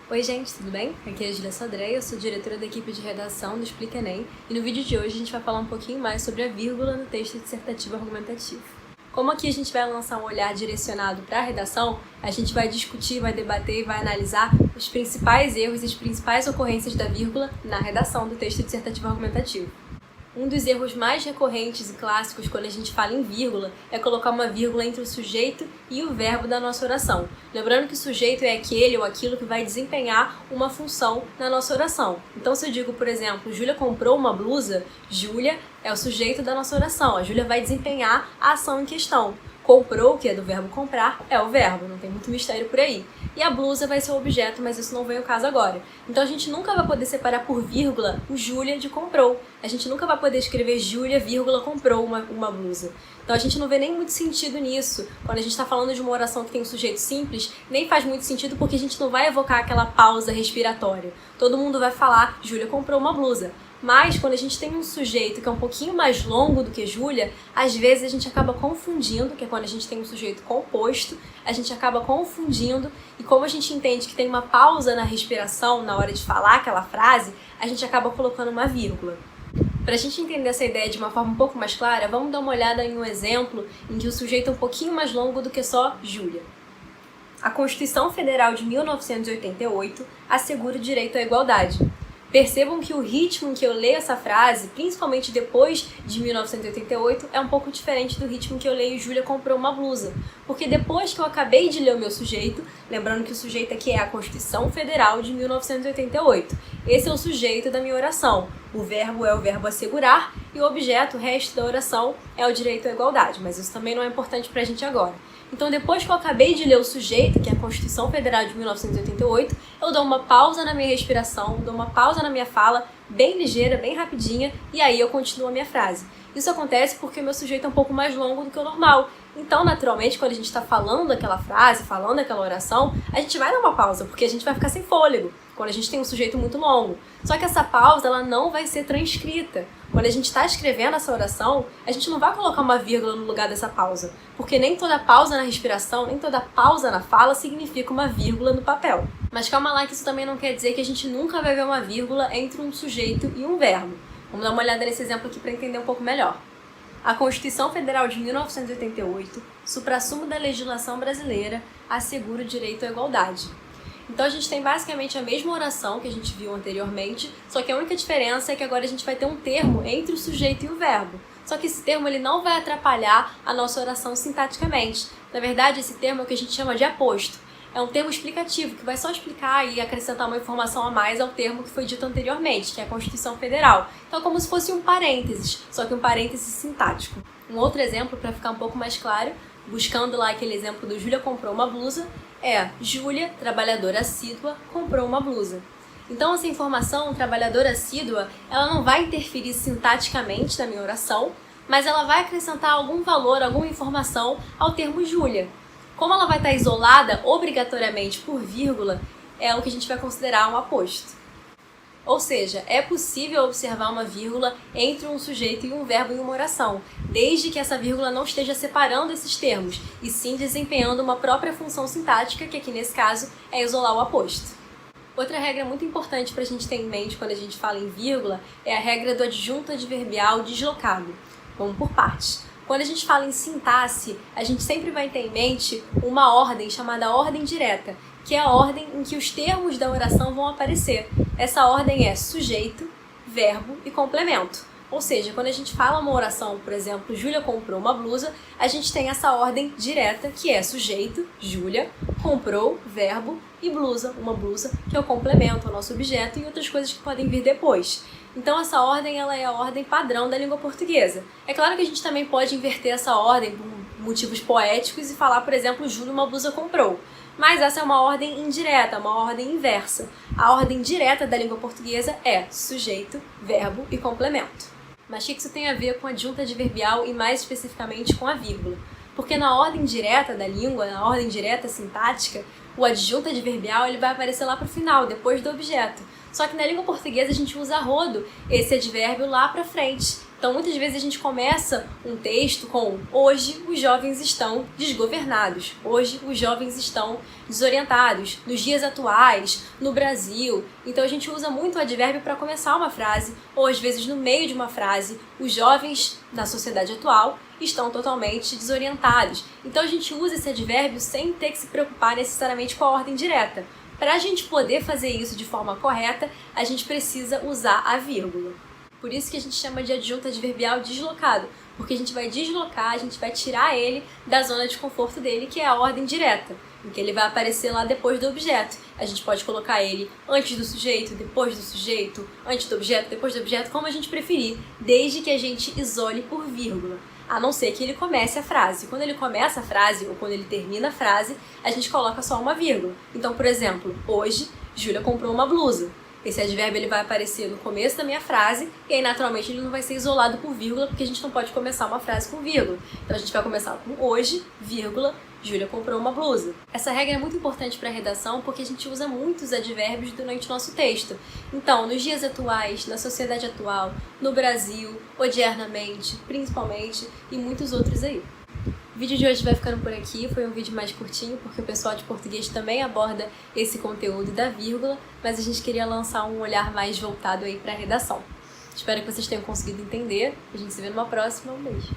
Oi gente, tudo bem? Aqui é a Julia Sodré, eu sou diretora da equipe de redação do Explica Enem e no vídeo de hoje a gente vai falar um pouquinho mais sobre a vírgula no texto dissertativo argumentativo. Como aqui a gente vai lançar um olhar direcionado para a redação, a gente vai discutir, vai debater e vai analisar os principais erros e as principais ocorrências da vírgula na redação do texto dissertativo argumentativo. Um dos erros mais recorrentes e clássicos quando a gente fala em vírgula é colocar uma vírgula entre o sujeito e o verbo da nossa oração. Lembrando que o sujeito é aquele ou aquilo que vai desempenhar uma função na nossa oração. Então, se eu digo, por exemplo, Júlia comprou uma blusa, Júlia é o sujeito da nossa oração. A Júlia vai desempenhar a ação em questão. Comprou, que é do verbo comprar, é o verbo, não tem muito mistério por aí. E a blusa vai ser o objeto, mas isso não vem ao caso agora. Então a gente nunca vai poder separar por vírgula o Júlia de comprou. A gente nunca vai poder escrever Júlia, vírgula, comprou uma blusa. Então a gente não vê nem muito sentido nisso. Quando a gente está falando de uma oração que tem um sujeito simples, nem faz muito sentido porque a gente não vai evocar aquela pausa respiratória. Todo mundo vai falar, Júlia comprou uma blusa. Mas, quando a gente tem um sujeito que é um pouquinho mais longo do que Júlia, às vezes a gente acaba confundindo, que é quando a gente tem um sujeito composto, a gente acaba confundindo, e como a gente entende que tem uma pausa na respiração na hora de falar aquela frase, a gente acaba colocando uma vírgula. Para a gente entender essa ideia de uma forma um pouco mais clara, vamos dar uma olhada em um exemplo em que o sujeito é um pouquinho mais longo do que só Júlia. A Constituição Federal de 1988 assegura o direito à igualdade. Percebam que o ritmo em que eu leio essa frase, principalmente depois de 1988, é um pouco diferente do ritmo que eu leio Júlia comprou uma blusa. Porque depois que eu acabei de ler o meu sujeito, lembrando que o sujeito aqui é a Constituição Federal de 1988. Esse é o sujeito da minha oração. O verbo é o verbo assegurar e o objeto, o resto da oração, é o direito à igualdade. Mas isso também não é importante pra gente agora. Então, depois que eu acabei de ler o sujeito, que é a Constituição Federal de 1988, eu dou uma pausa na minha respiração, dou uma pausa na minha fala, bem ligeira, bem rapidinha, e aí eu continuo a minha frase. Isso acontece porque o meu sujeito é um pouco mais longo do que o normal. Então, naturalmente, quando a gente está falando aquela frase, falando aquela oração, a gente vai dar uma pausa, porque a gente vai ficar sem fôlego, quando a gente tem um sujeito muito longo. Só que essa pausa, ela não vai ser transcrita. Quando a gente está escrevendo essa oração, a gente não vai colocar uma vírgula no lugar dessa pausa, porque nem toda pausa na respiração, nem toda pausa na fala significa uma vírgula no papel. Mas calma lá que isso também não quer dizer que a gente nunca vai ver uma vírgula entre um sujeito e um verbo. Vamos dar uma olhada nesse exemplo aqui para entender um pouco melhor. A Constituição Federal de 1988, suprassumo da legislação brasileira, assegura o direito à igualdade. Então a gente tem basicamente a mesma oração que a gente viu anteriormente, só que a única diferença é que agora a gente vai ter um termo entre o sujeito e o verbo. Só que esse termo ele não vai atrapalhar a nossa oração sintaticamente. Na verdade, esse termo é o que a gente chama de aposto. É um termo explicativo, que vai só explicar e acrescentar uma informação a mais ao termo que foi dito anteriormente, que é a Constituição Federal. Então é como se fosse um parênteses, só que um parênteses sintático. Um outro exemplo, para ficar um pouco mais claro, buscando lá aquele exemplo do Júlia comprou uma blusa, é Júlia, trabalhadora assídua, comprou uma blusa. Então essa informação, trabalhadora assídua, ela não vai interferir sintaticamente na minha oração, mas ela vai acrescentar algum valor, alguma informação ao termo Júlia. Como ela vai estar isolada obrigatoriamente por vírgula, é o que a gente vai considerar um aposto. Ou seja, é possível observar uma vírgula entre um sujeito e um verbo em uma oração, desde que essa vírgula não esteja separando esses termos, e sim desempenhando uma própria função sintática, que aqui nesse caso é isolar o aposto. Outra regra muito importante para a gente ter em mente quando a gente fala em vírgula é a regra do adjunto adverbial deslocado. Vamos por partes. Quando a gente fala em sintaxe, a gente sempre vai ter em mente uma ordem chamada ordem direta, que é a ordem em que os termos da oração vão aparecer. Essa ordem é sujeito, verbo e complemento. Ou seja, quando a gente fala uma oração, por exemplo, Júlia comprou uma blusa, a gente tem essa ordem direta, que é sujeito, Júlia, comprou, verbo, e blusa, uma blusa, que é o complemento, o nosso objeto e outras coisas que podem vir depois. Então essa ordem ela é a ordem padrão da língua portuguesa. É claro que a gente também pode inverter essa ordem por motivos poéticos e falar, por exemplo, Júlia uma blusa comprou. Mas essa é uma ordem indireta, uma ordem inversa. A ordem direta da língua portuguesa é sujeito, verbo e complemento. Mas o que isso tem a ver com a adjunta adverbial e mais especificamente com a vírgula? Porque na ordem direta da língua, na ordem direta sintática, o adjunto adverbial ele vai aparecer lá para o final, depois do objeto. Só que na língua portuguesa a gente usa a rodo esse advérbio lá para frente. Então, muitas vezes a gente começa um texto com hoje os jovens estão desgovernados, hoje os jovens estão desorientados, nos dias atuais, no Brasil. Então, a gente usa muito o advérbio para começar uma frase, ou às vezes no meio de uma frase, os jovens na sociedade atual estão totalmente desorientados. Então, a gente usa esse advérbio sem ter que se preocupar necessariamente com a ordem direta. Para a gente poder fazer isso de forma correta, a gente precisa usar a vírgula. Por isso que a gente chama de adjunto adverbial deslocado, porque a gente vai deslocar, a gente vai tirar ele da zona de conforto dele, que é a ordem direta, em que ele vai aparecer lá depois do objeto. A gente pode colocar ele antes do sujeito, depois do sujeito, antes do objeto, depois do objeto, como a gente preferir, desde que a gente isole por vírgula. A não ser que ele comece a frase. Quando ele começa a frase ou quando ele termina a frase, a gente coloca só uma vírgula. Então, por exemplo, hoje, Júlia comprou uma blusa. Esse advérbio ele vai aparecer no começo da minha frase e aí, naturalmente, ele não vai ser isolado por vírgula, porque a gente não pode começar uma frase com vírgula. Então, a gente vai começar com hoje, vírgula, Júlia comprou uma blusa. Essa regra é muito importante para a redação porque a gente usa muitos advérbios durante o nosso texto. Então, nos dias atuais, na sociedade atual, no Brasil, odiernamente, principalmente, e muitos outros aí. O vídeo de hoje vai ficando por aqui, foi um vídeo mais curtinho porque o pessoal de português também aborda esse conteúdo da vírgula, mas a gente queria lançar um olhar mais voltado aí para a redação. Espero que vocês tenham conseguido entender, a gente se vê numa próxima, um beijo!